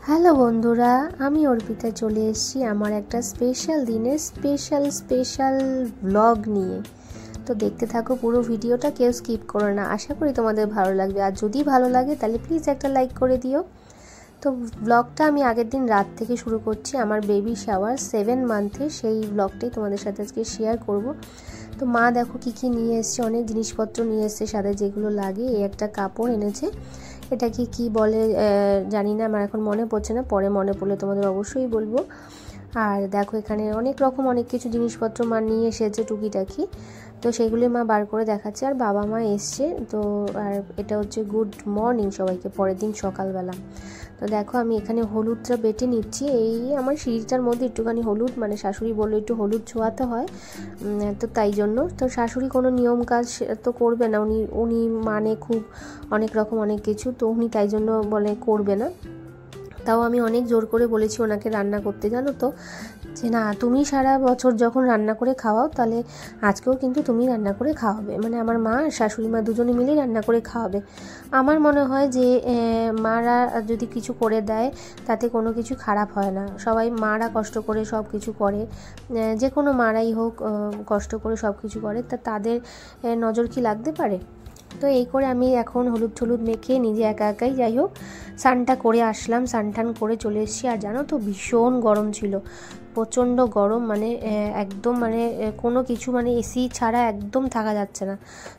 Hello বন্ধুরা, আমি অর্পিতা চলে এসেছি আমার একটা স্পেশাল দিনের স্পেশাল ব্লগ নিয়ে। তো দেখতে থাকো পুরো ভিডিওটা, কেউ স্কিপ করো না। আশা করি তোমাদের ভালো লাগবে, আর যদি ভালো লাগে তাহলে প্লিজ একটা লাইক করে দিও। তো ব্লগটা আমি আগের দিন রাত থেকে শুরু করছি, আমার বেবি শাওয়ার 7 মান্থে, সেই ব্লগটাই তোমাদের সাথে আজকে শেয়ার করব। তো মা দেখো কি নিয়ে এসছে, অনেক জিনিসপত্র নিয়ে এসছে সাথে যেগুলো লাগে। এই একটা কাপড় এনেছে, এটাকে কি বলে জানি না, আমার এখন মনে পড়ছে না, পরে মনে পড়লে তোমাদের অবশ্যই বলবো। আর দেখো এখানে অনেক কিছু জিনিসপত্র মা নিয়ে এসেছে টুকিটাকি, তো সেগুলি মা বার করে দেখাচ্ছে। আর বাবা মা এসছে তো, আর এটা হচ্ছে গুড মর্নিং সবাইকে পরের দিন সকালবেলা। তো দেখো আমি এখানে হলুদটা বেটে নিচ্ছি। এই আমার সিঁড়িটার মধ্যে একটুখানি হলুদ, মানে শাশুড়ি বললো একটু হলুদ ছোঁয়াতে হয়, তো তাই জন্য। তো শাশুড়ি কোনো নিয়ম কাজ তো করবে না, উনি মানে খুব অনেক কিছু, তো উনি তাই জন্য বলে করবে না। তাও আমি অনেক জোর করে বলেছি ওনাকে রান্না করতে, জানো তো, যে না তুমি সারা বছর যখন রান্না করে খাওয়াও তাহলে আজকেও কিন্তু তুমি রান্না করে খাওয়াবে, মানে আমার মা আর শাশুড়ি মা দুজনে মিলেই রান্না করে খাওয়াবে। আমার মনে হয় যে মারা যদি কিছু করে দেয় তাতে কোনো কিছু খারাপ হয় না। সবাই মারা কষ্ট করে সব কিছু করে, যে কোনো মারাই হোক কষ্ট করে সব কিছু করে, তা তাদের নজর কি লাগতে পারে? তো এই করে আমি এখন হলুদ মেখে নিজে একাই যাই হোক স্নানটা করে আসলাম, স্নান করে চলে এসেছি। আর জানো তো ভীষণ গরম ছিল, প্রচণ্ড গরম, মানে একদম মানে কোনো কিছু মানে এসি ছাড়া একদম থাকা যাচ্ছে না।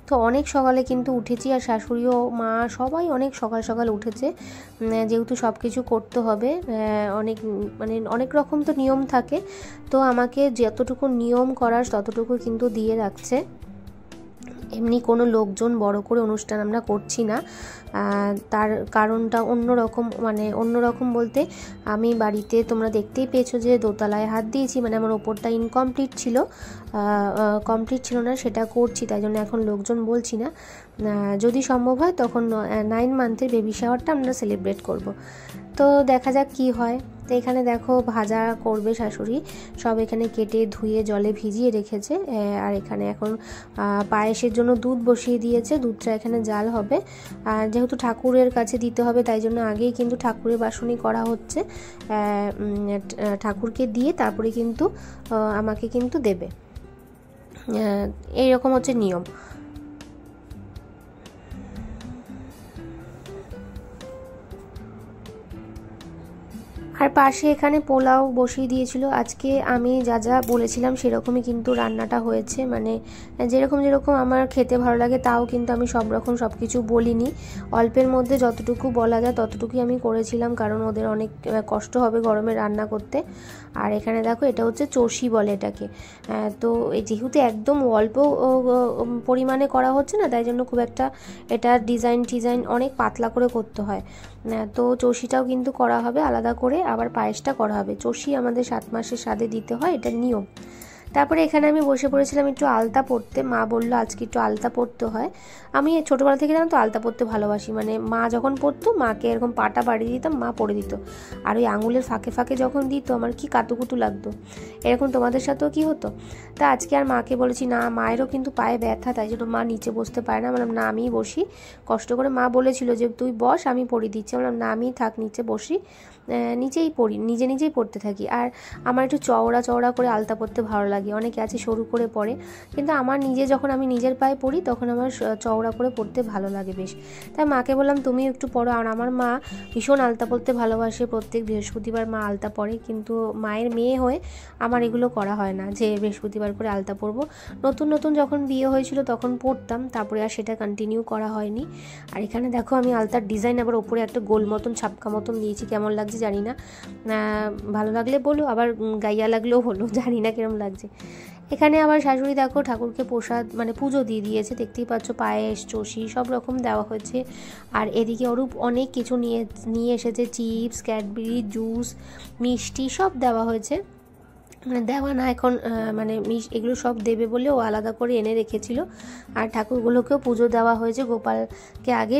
তো অনেক সকালে কিন্তু উঠেছি, আর শাশুড়িও মা সবাই অনেক সকাল উঠেছে, যেহেতু সব কিছু করতে হবে। অনেক রকম তো নিয়ম থাকে, তো আমাকে যতটুকু নিয়ম করার ততটুকু কিন্তু দিয়ে রাখছে। এমনি কোনো লোকজন বড় করে অনুষ্ঠান আমরা করছি না, তার কারণটা অন্যরকম বলতে আমি বাড়িতে তোমরা দেখতেই পেয়েছো যে দোতলায় হাত দিয়েছি, মানে আমার ওপরটা কমপ্লিট ছিল না, সেটা করছি, তাই জন্য এখন লোকজন বলছি না। যদি সম্ভব হয় তখন 9 মান্থের বেবি শাওয়ারটা আমরা সেলিব্রেট করব। তো দেখা যাক কি হয়। তো এখানে দেখো ভাজা করবে শাশুড়ি, সব এখানে কেটে ধুয়ে জলে ভিজিয়ে রেখেছে। আর এখানে এখন পায়েসের জন্য দুধ বসিয়ে দিয়েছে, দুধটা এখানে জাল হবে। আর যেহেতু ঠাকুরের কাছে দিতে হবে তাই জন্য আগেই কিন্তু ঠাকুরের বাসনই করা হচ্ছে, ঠাকুরকে দিয়ে তারপরে কিন্তু আমাকে কিন্তু দেবে, এইরকম হচ্ছে নিয়ম। আর পাশে এখানে পোলাও বসিয়ে দিয়েছিল। আজকে আমি যা বলেছিলাম সেরকমই কিন্তু রান্নাটা হয়েছে, মানে যেরকম আমার খেতে ভালো লাগে তাও কিন্তু আমি সব কিছু বলিনি, অল্পের মধ্যে যতটুকু বলা যায় ততটুকুই আমি করেছিলাম, কারণ ওদের অনেক কষ্ট হবে গরমে রান্না করতে। আর এখানে দেখো এটা হচ্ছে চষি বলে এটাকে, তো যেহেতু একদম অল্প পরিমাণে করা হচ্ছে না, তাই জন্য খুব একটা এটা ডিজাইন অনেক পাতলা করে করতে হয়। তো চষিটাও কিন্তু করা হবে আলাদা করে, আবার পায়েসটা করা হবে। চষি আমাদের 7 মাসের স্বাদে দিতে হয়, এটা নিয়ম। তারপরে এখানে আমি বসে পড়েছিলাম একটু আলতা পরতে, মা বললো আজকে একটু আলতা পরতে হয়। আমি ছোটোবেলা থেকে জানো তো আলতা পরতে ভালোবাসি, মানে মা যখন পরতো মাকে এরকম পাটা বাড়িয়ে দিতাম, মা পরে দিত, আর ওই আঙুলের ফাঁকে যখন দিত আমার কি কাতুকুতু লাগতো। এরকম তোমাদের সাথেও কি হতো? তা আজকে আর মাকে বলেছি না, মায়েরও কিন্তু পায়ে ব্যথা, তাই জন্য মা নিচে বসতে পারে না। বললাম না আমিই বসি, কষ্ট করে মা বলেছিল যে তুই বস আমি পরিয়ে দিচ্ছি, বললাম না আমিই থাক নিচে বসি, নিচেই পড়ি, নিজেই পড়তে থাকি। আর আমার একটু চওড়া করে আলতা পরতে ভালো লাগে, অনেকে আছে সরু করে পরে, কিন্তু আমার যখন আমি নিজের পায়ে পড়ি তখন আমার চওড়া করে পড়তে ভালো লাগে বেশ। তাই মাকে বললাম তুমি একটু পরো। আর আমার মা ভীষণ আলতা পরতে ভালোবাসে, প্রত্যেক বৃহস্পতিবার মা আলতা পরে, কিন্তু মায়ের মেয়ে হয়ে আমার এগুলো করা হয় না যে বৃহস্পতিবার করে আলতা পরবো। নতুন যখন বিয়ে হয়েছিল তখন পরতাম, তারপরে আর সেটা কন্টিনিউ করা হয়নি। আর এখানে দেখো আমি আলতার ডিজাইন আবার ওপরে একটা গোল মতন ছাপকা মতন দিয়েছি, কেমন লাগছে জানি না, ভালো লাগলে বলো, আবার গাইয়া লাগলেও বলো, জানি না কিরম লাগছে। এখানে আবার শাশুড়ি দেখো ঠাকুরকে প্রসাদ মানে পুজো দিয়ে দিয়েছে, দেখতেই পাচ্ছ পায়েস চষি সব রকম দেওয়া হয়েছে। আর এদিকে অরূপ অনেক কিছু নিয়ে এসেছে, চিপস ক্যাডবেরি জুস মিষ্টি সব দেওয়া হয়েছে। দেওয়া না এখন, মানে এগুলো সব দেবে বলে ও আলাদা করে এনে রেখেছিল। আর ঠাকুরগুলোকেও পুজো দেওয়া হয়েছে, গোপালকে আগে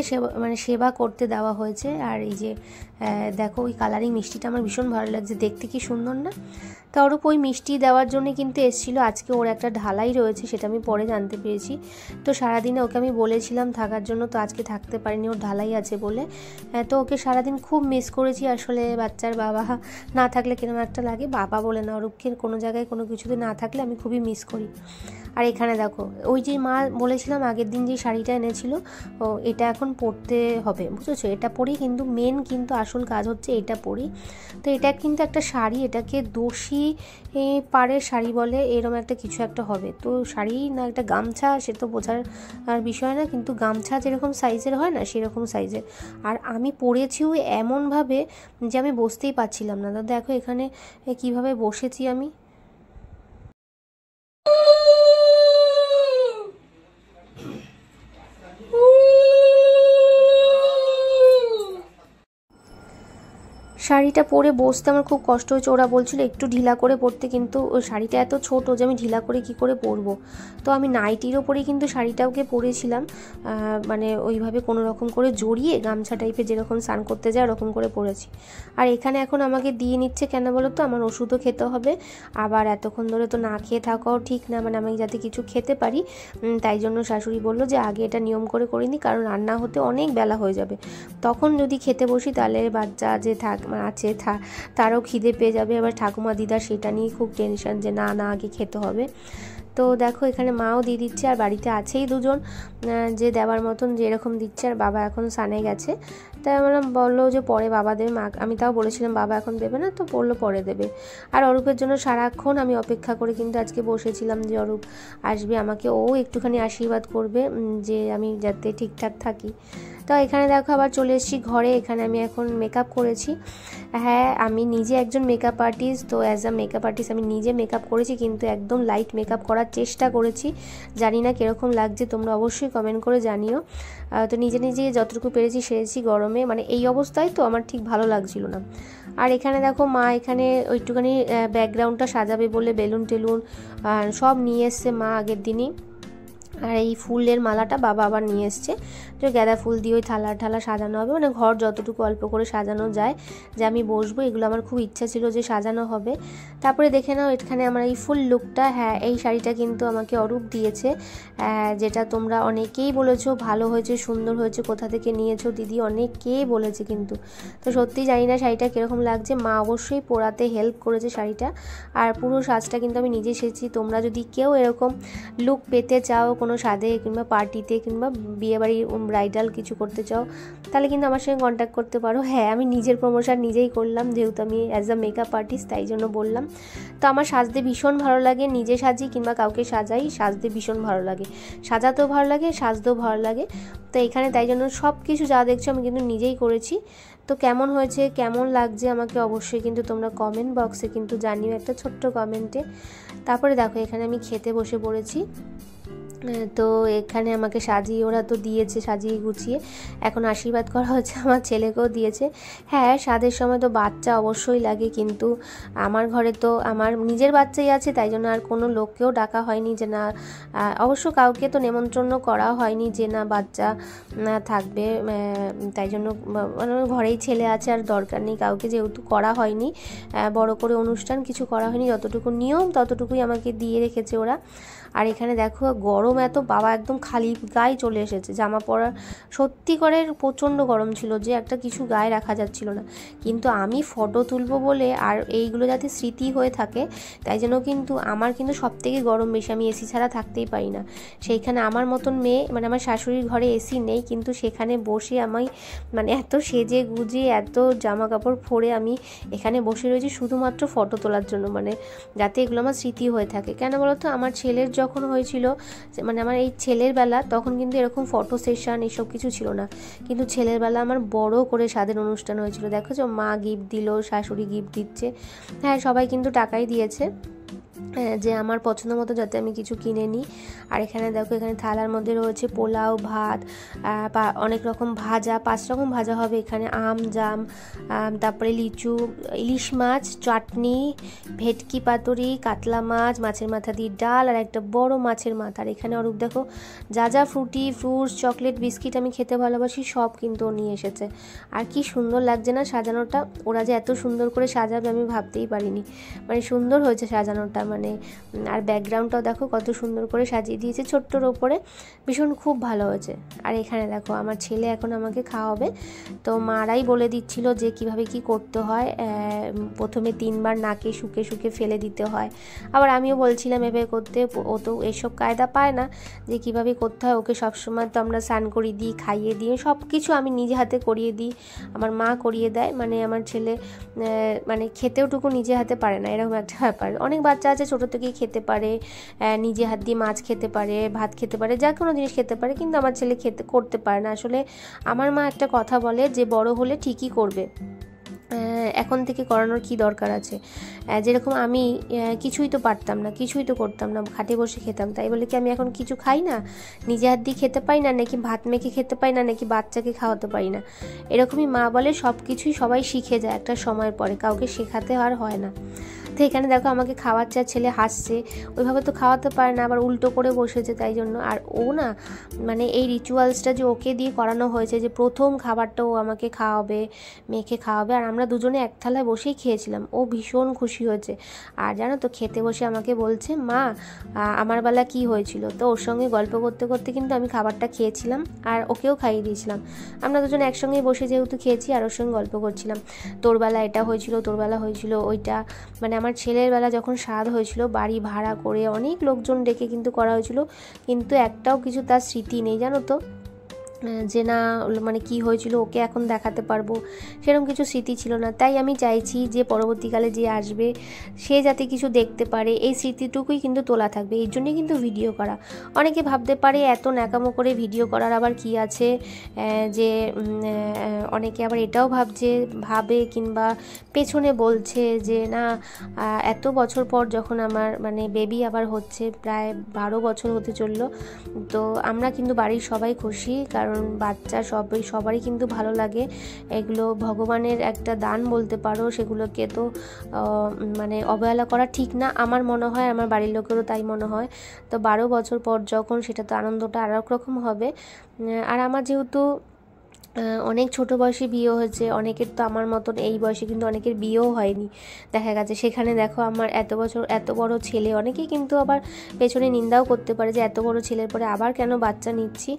সেবা করতে দেওয়া হয়েছে। আর এই যে দেখো ওই কালারিং মিষ্টিটা আমার ভীষণ ভালো লাগছে, দেখতে কি সুন্দর না। তা ওর ওই মিষ্টি দেওয়ার জন্য কিন্তু এসেছিলো। আজকে ওর একটা ঢালাই রয়েছে, সেটা আমি পরে জানতে পেরেছি। তো সারাদিনে ওকে আমি বলেছিলাম থাকার জন্য, তো আজকে থাকতে পারিনি, ওর ঢালাই আছে বলে। তো ওকে সারাদিন খুব মিস করেছি আসলে। বাচ্চার বাবা না থাকলে কিরকম একটা লাগে, বাবা বলে না, অরূপকে কোনো জায়গায় কোনো কিছুতে না থাকলে আমি খুবই মিস করি। আর এখানে দেখো ওই যে মা বলেছিলাম আগের দিন যে শাড়িটা এনেছিল, ও এটা এখন পরতে হবে, বুঝেছো? এটা পরেই কিন্তু মেন কিন্তু আসল কাজ হচ্ছে এটা পরেই। তো এটা কিন্তু একটা শাড়ি, এটাকে দোষী পাড়ের শাড়ি বলে, এরকম একটা কিছু একটা হবে। তো শাড়ি না একটা গামছা, সে তো বোঝার বিষয় না, কিন্তু গামছা যেরকম সাইজের হয় না সেরকম সাইজের। আর আমি পরেছিও এমনভাবে যে আমি বসতেই পারছিলাম না। দেখো এখানে কিভাবে বসেছি আমি। শাড়িটা পরে বসতে আমার খুব কষ্ট হয়েছে। ওরা বলছিল একটু ঢিলা করে পরতে, কিন্তু ওই শাড়িটা এত ছোট যে আমি ঢিলা করে কি করে পরবো। তো আমি নাইটির ওপরেই কিন্তু শাড়িটাকে পরেছিলাম, মানে ওইভাবে কোনো রকম করে জড়িয়ে গামছা টাইপের, যেরকম স্নান করতে যায় ওরকম করে পরেছি। আর এখানে এখন আমাকে দিয়ে নিচ্ছে কেন বলো তো, আমার ওষুধও খেতে হবে, আবার এতক্ষণ ধরে তো না খেয়ে থাকাও ঠিক না, মানে আমি যাতে কিছু খেতে পারি। তাই জন্য শাশুড়ি বললো যে আগে এটা নিয়ম করে করিনি, কারণ রান্না হতে অনেক বেলা হয়ে যাবে। তখন যদি খেতে বসি তাহলে বাচ্চা যে আছে তারও খিদে পেয়ে যাবে। আবার ঠাকুমা দিদা সেটা নিয়ে খুব টেনশন যে না আগে খেতে হবে। তো দেখো এখানে মাও দিয়ে দিচ্ছে, আর বাড়িতে আছেই দুজন যে দেওয়ার মতন যেরকম দিচ্ছে। আর বাবা এখন সানে গেছে, তাই আমরা বললো যে পরে বাবা দেবে। মা আমি তাও বলেছিলাম বাবা এখন দেবে না, তো বললো পরে দেবে। আর অরূপের জন্য সারাক্ষণ আমি অপেক্ষা করে কিন্তু আজকে বসেছিলাম যে অরূপ আসবে, আমাকে ও একটুখানি আশীর্বাদ করবে যে আমি যাতে ঠিকঠাক থাকি। তো এখানে দেখো আবার চলে এসেছি ঘরে। এখানে আমি এখন মেকআপ করেছি। হ্যাঁ, আমি নিজে একজন মেকআপ আর্টিস্ট, তো অ্যাজ আ মেকআপ আর্টিস্ট আমি নিজে মেকআপ করেছি, কিন্তু একদম লাইট মেকআপ করার চেষ্টা করেছি। জানি না কীরকম লাগছে, তোমরা অবশ্যই কমেন্ট করে জানিও। তো নিজে যতটুকু পেরেছি সেরেছি গরমে, মানে এই অবস্থায় তো আমার ঠিক ভালো লাগছিল না। আর এখানে দেখো মা এখানে ওইটুখানি ব্যাকগ্রাউন্ডটা সাজাবে বলে বেলুন টেলুন সব নিয়ে এসছে মা আগের দিনই। আর এই ফুলের মালাটা বাবা আবার নিয়ে এসছে, যে গাঁদা ফুল দিয়ে ওই ঠালা সাজানো হবে, মানে ঘর যতটুকু অল্প করে সাজানো যায়, যে আমি বসবো, এগুলো আমার খুব ইচ্ছা ছিল যে সাজানো হবে। তারপরে দেখে নাও এখানে আমার এই ফুল লুকটা। হ্যাঁ, এই শাড়িটা কিন্তু আমাকে অরূপ দিয়েছে, যেটা তোমরা অনেকেই বলেছো ভালো হয়েছে, সুন্দর হয়েছে, কোথা থেকে নিয়েছো দিদি, অনেকেই বলেছে। কিন্তু তো সত্যি জানি না শাড়িটা কীরকম লাগছে। মা অবশ্যই পরাতে হেল্প করেছে শাড়িটা, আর পুরো সাজটা কিন্তু আমি নিজে সেজেছি। তোমরা যদি কেউ এরকম লুক পেতে চাও কোনো সাদে কিংবা পার্টিতে কিংবা বিয়েবাড়ি ব্রাইডাল কিছু করতে চাও, তাহলে কিন্তু আমার সঙ্গে কন্ট্যাক্ট করতে পারো। হ্যাঁ, আমি নিজের প্রমোশন নিজেই করলাম, যেহেতু আমি অ্যাজ আ মেকআপ আর্টিস্ট, তাই জন্য বললাম। তো আমার সাজতে ভীষণ ভালো লাগে, নিজে সাজি কিংবা কাউকে সাজাই, সাজতে ভীষণ ভালো লাগে, সাজাতেও ভালো লাগে, সাজতেও ভালো লাগে। তো এখানে তাই জন্য সব কিছু যা দেখছো আমি কিন্তু নিজেই করেছি। তো কেমন হয়েছে, কেমন লাগছে আমাকে অবশ্যই কিন্তু তোমরা কমেন্ট বক্সে কিন্তু জানিও একটা ছোট্ট কমেন্টে। তারপরে দেখো এখানে আমি খেতে বসে পড়েছি। তো এখানে আমাকে সাজিয়ে ওরা তো দিয়েছে, সাজিয়ে গুছিয়ে এখন আশীর্বাদ করা হচ্ছে, আমার ছেলেকেও দিয়েছে। হ্যাঁ, স্বাদের সময় তো বাচ্চা অবশ্যই লাগে, কিন্তু আমার ঘরে তো আমার নিজের বাচ্চাই আছে, তাই জন্য আর কোনো লোককেও ডাকা হয়নি যে না, অবশ্য কাউকে তো নেমন্ত্রণ করা হয়নি যে না বাচ্চা থাকবে, তাই জন্য মানে ঘরেই ছেলে আছে, আর দরকার নেই কাউকে, যেহেতু করা হয়নি বড় করে অনুষ্ঠান কিছু করা হয়নি, যতটুকু নিয়ম ততটুকুই আমাকে দিয়ে রেখেছে ওরা। আর এখানে দেখো গরম এত, বাবা একদম খালি গায়ে চলে এসেছে, জামা পরা সত্যি করে প্রচণ্ড গরম ছিল, যে একটা কিছু গায়ে রাখা যাচ্ছিল না। কিন্তু আমি ফটো তুলবো বলে, আর এইগুলো যাতে স্মৃতি হয়ে থাকে, তাই জন্য কিন্তু আমার কিন্তু সবথেকে গরম বেশি, আমি এসি ছাড়া থাকতেই পারি না। সেইখানে আমার মতন মেয়ে, মানে আমার শাশুড়ির ঘরে এসি নেই, কিন্তু সেখানে বসে আমি মানে এত সেজে গুজে এত জামা কাপড় পরে আমি এখানে বসে রয়েছি শুধুমাত্র ফটো তোলার জন্য, মানে যাতে এগুলো আমার স্মৃতি হয়ে থাকে। কেন বলো তো, আমার ছেলের যখন হয়েছিল, মানে আমার এই ছেলের বেলা, তখন কিন্তু এরকম ফটো সেশন এসব কিছু ছিল না, কিন্তু ছেলের বেলা আমার বড় করে স্বাদের অনুষ্ঠান হয়েছিল। দেখো যে মা গিফট দিল, শাশুড়ি গিফট দিচ্ছে, হ্যাঁ সবাই কিন্তু টাকাই দিয়েছে। যে আমার পছন্দ মতো যাতে আমি কিছু কিনে নিই। আর এখানে দেখো এখানে থালার মধ্যে রয়েছে পোলাও, ভাত, অনেক রকম ভাজা, 5 রকম ভাজা হবে এখানে, আম, জাম, তারপরে লিচু, ইলিশ মাছ, চাটনি, ভেটকি পাতুরি, কাতলা মাছ, মাছের মাথা দিয়ে ডাল, আর একটা বড় মাছের মাথা। আর এখানে অরূপ দেখো যা যা ফ্রুটস, চকলেট, বিস্কিট আমি খেতে ভালোবাসি সব কিন্তু ও নিয়ে এসেছে। আর কি সুন্দর লাগছে না সাজানোটা, ওরা যে এত সুন্দর করে সাজাবে আমি ভাবতেই পারিনি, মানে সুন্দর হয়েছে সাজানোটা, মানে আর ব্যাকগ্রাউন্ডটাও দেখো কত সুন্দর করে সাজিয়ে দিয়েছে ছোট্টর ওপরে, ভীষণ খুব ভালো হয়েছে। আর এখানে দেখো আমার ছেলে এখন আমাকে খাওয়াবে, তো মারাই বলে দিচ্ছিল যে কিভাবে কি করতে হয়। প্রথমে 3 বার নাকে শুকে শুকে ফেলে দিতে হয়, আবার আমিও বলছিলাম এভাবে করতে, ও তো এসব কায়দা পায় না যে কিভাবে করতে হয়। ওকে সবসময় তো আমরা স্নান করিয়ে দিই, খাইয়ে দিই, সব কিছু আমি নিজে হাতে করিয়ে দিই, আমার মা করিয়ে দেয়, মানে আমার ছেলে মানে খেতেওটুকু নিজে হাতে পারে না, এরকম একটা ব্যাপার। অনেক বাচ্চা আছে ছোটো থেকেই খেতে পারে, নিজে হাত দিয়ে মাছ খেতে পারে, ভাত খেতে পারে, যা কোনো জিনিস খেতে পারে, কিন্তু আমার ছেলে করতে পারে না। আসলে আমার মা একটা কথা বলে যে বড় হলে ঠিকই করবে, এখন থেকে করানোর কি দরকার আছে। যেরকম আমি কিছুই তো পারতাম না, কিছুই তো করতাম না, খাটে বসে খেতাম, তাই বলে কি আমি এখন কিছু খাই না, নিজে হাত দিয়ে খেতে পাই না, নাকি ভাত মেখে খেতে পাই না, নাকি বাচ্চাকে খাওয়াতে পারি না। এরকমই মা বলে সব কিছুই সবাই শিখে যায় একটা সময়ের পরে, কাউকে শেখাতে আর হয় না। তো এখানে দেখো আমাকে খাওয়াচ্ছে, আর ছেলে হাসছে, ওইভাবে তো খাওয়াতে পারে না, আবার উল্টো করে বসেছে, তাই জন্য। আর ও না, মানে এই রিচুয়ালসটা যে ওকে দিয়ে করানো হয়েছে যে প্রথম খাবারটা ও আমাকে খাওয়াবে, মেখে খাওয়াবে, আর আমরা দুজনে এক থালায় বসেই খেয়েছিলাম, ও ভীষণ খুশি হয়েছে। আর জানো তো খেতে বসে আমাকে বলছে, মা আমার বেলা কি হয়েছিল, তো ওর সঙ্গে গল্প করতে করতে কিন্তু আমি খাবারটা খেয়েছিলাম আর ওকেও খাইয়ে দিয়েছিলাম। আমরা দুজনে একসঙ্গেই বসে যেহেতু খেয়েছি আর ওর সঙ্গে গল্প করছিলাম, তোর বেলা এটা হয়েছিল, তোর বেলা হয়েছিল ওইটা, মানে আমার ছেলের বেলা যখন শ্রাদ্ধ হয়েছিল বাড়ি ভাড়া করে অনেক লোকজন ডেকে কিন্তু করা হয়েছিল, কিন্তু একটাও কিছু তার স্মৃতি নেই জানো তো, যে না মানে কি হয়েছিল ওকে এখন দেখাতে পারবো, সেরকম কিছু স্মৃতি ছিল না। তাই আমি চাইছি যে পরবর্তীকালে যে আসবে সে যাতে কিছু দেখতে পারে, এই স্মৃতিটুকুই কিন্তু তোলা থাকবে, এই জন্যই কিন্তু ভিডিও করা। অনেকে ভাবতে পারে এত ন্যাকামো করে ভিডিও করার আবার কি আছে, যে অনেকে আবার এটাও ভাবে কিংবা পেছনে বলছে যে না এত বছর পর যখন আমার মানে বেবি আবার হচ্ছে, প্রায় 12 বছর হতে চললো, তো আমরা কিন্তু বাড়ির সবাই খুশি, কারণ বাচ্চা সবারই কিন্তু ভালো লাগে, এগুলো ভগবানের একটা দান বলতে পারো, সেগুলোকে তো মানে অবহেলা করা ঠিক না আমার মনে হয়, আমার বাড়ির লোকেরও তাই মনে হয়। তো 12 বছর পর যখন, সেটা তো আনন্দটা আর এক রকম হবে। আর আমার যেহেতু অনেক ছোটো বয়সে বিয়ে হয়েছে, অনেকের তো আমার মতন এই বয়সে কিন্তু অনেকের বিয়েও হয়নি দেখা গেছে, সেখানে দেখো আমার এত বছর এত বড় ছেলে, অনেকেই কিন্তু আবার পেছনে নিন্দাও করতে পারে যে এত বড় ছেলের পরে আবার কেন বাচ্চা নিচ্ছি,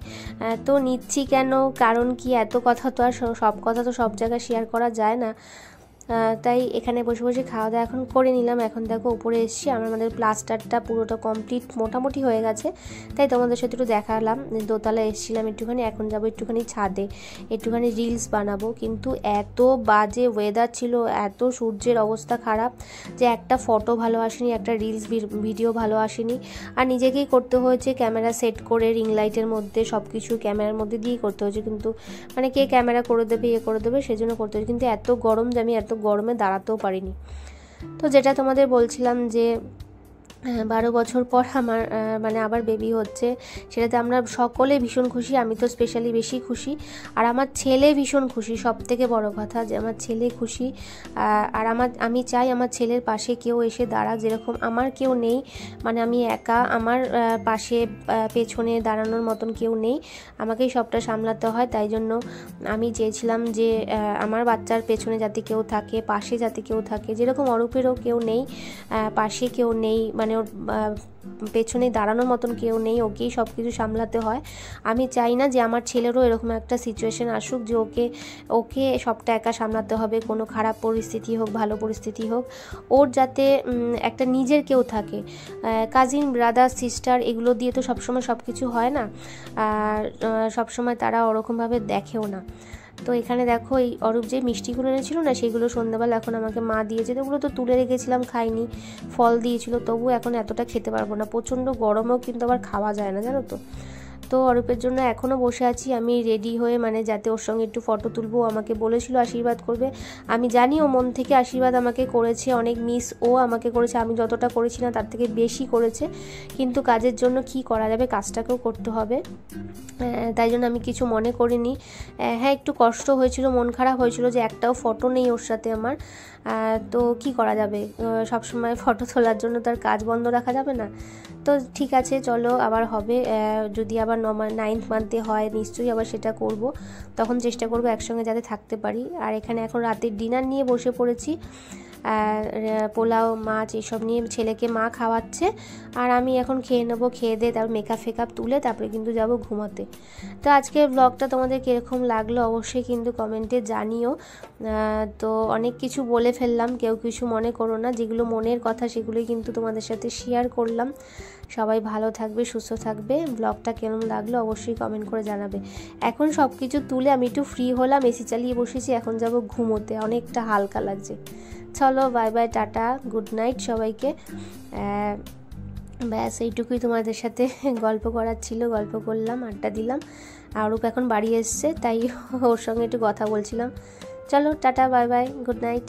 তো নিচ্ছি কেন, কারণ কি, এত কথা তো আর সব কথা তো সব জায়গায় শেয়ার করা যায় না। তাই এখানে বসে বসে খাওয়া দাওয়া এখন করে নিলাম। এখন দেখো উপরে এসেছি, আমাদের প্লাস্টারটা পুরোটা কমপ্লিট মোটামুটি হয়ে গেছে, তাই তোমাদের সাথে একটু দেখালাম। দোতলায় এসেছিলাম একটুখানি, এখন যাবো একটুখানি ছাদে, একটুখানি রিলস বানাবো। কিন্তু এত বাজে ওয়েদার ছিল, এত সূর্যের অবস্থা খারাপ যে একটা ফটো ভালো আসেনি, একটা রিলস ভিডিও ভালো আসেনি। আর নিজেকেই করতে হয়েছে, ক্যামেরা সেট করে রিং লাইটের মধ্যে সব কিছু ক্যামেরার মধ্যে দিয়েই করতে হয়েছে, কিন্তু মানে কে ক্যামেরা করে দেবে করে দেবে সেজন্য করতে হয়েছে। কিন্তু এত গরম যে আমি এত গরমে দাঁড়াতেও পারিনি। তো যেটা তোমাদের বলছিলাম যে 12 বছর পর আমার মানে আবার বেবি হচ্ছে, সেটাতে আমরা সকলে ভীষণ খুশি, আমি তো স্পেশালি বেশি খুশি, আর আমার ছেলে ভীষণ খুশি, সব থেকে বড় কথা যে আমার ছেলে খুশি। আর আমি চাই আমার ছেলের পাশে কেউ এসে দাঁড়াক, যেরকম আমার কেউ নেই, মানে আমি একা, আমার পাশে পেছনে দাঁড়ানোর মতন কেউ নেই, আমাকেই সবটা সামলাতে হয়। তাই জন্য আমি চেয়েছিলাম যে আমার বাচ্চার পেছনে যাতে কেউ থাকে, পাশে যাতে কেউ থাকে, যেরকম অরূপেরও কেউ নেই, পাশে কেউ নেই, মানে ওর পেছনে দাঁড়ানোর মতন কেউ নেই, ওকেই সব কিছু সামলাতে হয়। আমি চাই না যে আমার ছেলেরও এরকম একটা সিচুয়েশন আসুক যে ওকে সবটা একা সামলাতে হবে, কোনো খারাপ পরিস্থিতি হোক ভালো পরিস্থিতি হোক, ওর যাতে একটা নিজের কেউ থাকে। কাজিন, ব্রাদার, সিস্টার এগুলো দিয়ে তো সবসময় সব কিছু হয় না, আর সবসময় তারা ওরকমভাবে দেখেও না। তো এখানে দেখো এই অরূপ যে মিষ্টিগুলো এনেছিল না, সেগুলো সন্ধ্যাবেলা এখন আমাকে মা দিয়েছে, ওগুলো তো তুলে রেখেছিলাম খাইনি, ফল দিয়েছিল, তবু এখন এতটা খেতে পারবো না, প্রচণ্ড গরমেও কিন্তু আবার খাওয়া যায় না জানো তো। তো অরূপের জন্য এখনও বসে আছি আমি রেডি হয়ে, মানে যাতে ওর সঙ্গে একটু ফটো তুলবো। আমাকে বলেছিল আশীর্বাদ করবে, আমি জানি ও মন থেকে আশীর্বাদ আমাকে করেছে, অনেক মিস ও আমাকে করেছে, আমি যতটা করেছি না তার থেকে বেশি করেছে, কিন্তু কাজের জন্য কি করা যাবে, কাজটাকেও করতে হবে, তাই জন্য আমি কিছু মনে করিনি। হ্যাঁ, একটু কষ্ট হয়েছিল, মন খারাপ হয়েছিল যে একটাও ফটো নেই ওর সাথে আমার, তো কি করা যাবে, সবসময় ফটো তোলার জন্য তার কাজ বন্ধ রাখা যাবে না। তো ঠিক আছে, চলো আবার হবে, যদি আবার 9th মান্থে হয় নিশ্চয়ই আবার সেটা করব, তখন চেষ্টা করব একসঙ্গে যাতে থাকতে পারি। আর এখানে এখন রাতের ডিনার নিয়ে বসে পড়েছি, পোলাও মাছ এসব নিয়ে ছেলেকে মা খাওয়াচ্ছে, আর আমি এখন খেয়ে নেবো, খেয়ে দিয়ে তারপর মেকআপ তুলে তারপরে কিন্তু যাব ঘুমাতে। তো আজকের ব্লগটা তোমাদের কীরকম লাগলো অবশ্যই কিন্তু কমেন্টে জানিও। তো অনেক কিছু বলে ফেললাম, কেউ কিছু মনে করো না, যেগুলো মনের কথা সেগুলোই কিন্তু তোমাদের সাথে শেয়ার করলাম। সবাই ভালো থাকবে, সুস্থ থাকবে। ব্লগটা কেমন লাগলো অবশ্যই কমেন্ট করে জানাবে। এখন সব কিছু তুলে আমি একটু ফ্রি হলাম, এসি চালিয়ে বসেছি, এখন যাব ঘুমোতে, অনেকটা হালকা লাগছে। চলো bye bye, tata, good night সবাইকে। ব্যাস এইটুকুই তোমাদের সাথে গল্প করার ছিল, গল্প করলাম, আড্ডা দিলাম। আর ওকে এখন বাড়ি এসছে, তাই ওর সঙ্গে একটু কথা বলছিলাম। চলো tata, bye bye, good night.